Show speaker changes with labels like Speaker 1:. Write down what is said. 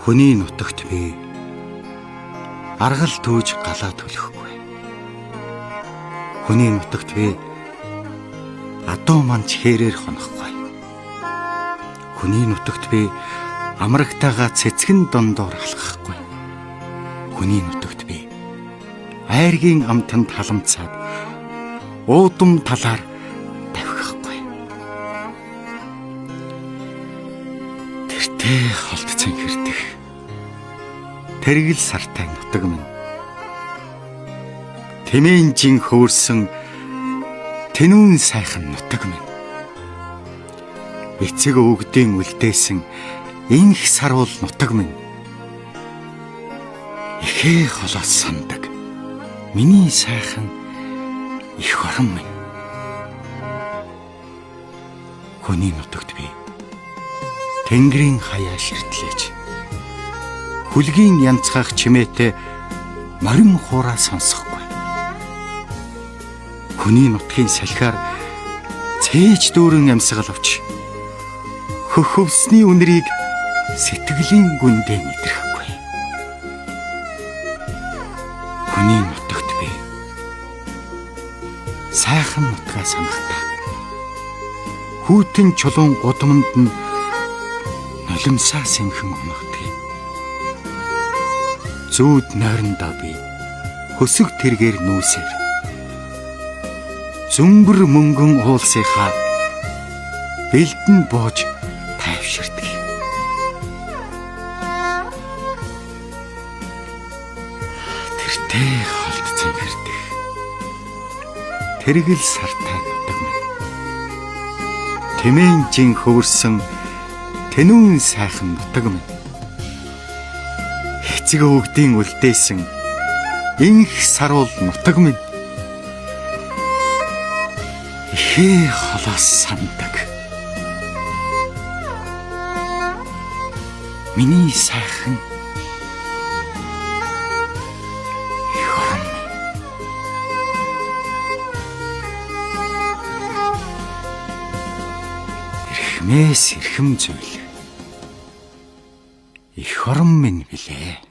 Speaker 1: Хүний нутагт би аргал түүж галаа төлөхгүй. Хүний нутагт би адуу манч хэрээр хонохгүй. Хүний нутагт би амрагтайгаа цэцгэн дондоор алхахгүй. Хүний нутагт би айргийн амтанд халамцаад уудам талаар давхихгүй. Тэртээ холдцон хэрдэх тэргэл сартай нутаг минь, тэмээнжин хөөрсөн тэнүүн сайхан нутаг минь, эцэг өвгдийн үлдээсэн энх саруул нутаг минь, ихээ холоос сандаг миний сайхан их орон минь. Хүний нутагт би тэнгэрийн хаяа ширтлээж, хүлгийн янцгах чимээтэй морин хуураа сонсохгүй. Хүний нутгийн салхиар цээж дүүрэн амьсгал авч, хөх хөвсний үнэрийг сэтгэлийн гүндээ мэдрэхгүй. Хүний нутагт би сайхан нутгаа санахтаа хүүтэн чулуун гудамд нь нулимсаа сэмхэн унагдаг. Зүүд нойрондоо би хөсөг тэргээр нүүсээр зүмбэр мөнгөн уулсынхаа бэлдэн бууж тайвширдаг. Тэртээ холдцон хэрдэх тэргэл сартай нутаг минь, тэмээнжин хөөрсөн тэнүүн сайхан нутаг минь, эцэг өвгдийн үлдээсэн энх саруул нутаг минь, ихээ холоос сандаг миний сайхан их орон минь. Эрхмээс эрхэм зүйл их орон минь билээ.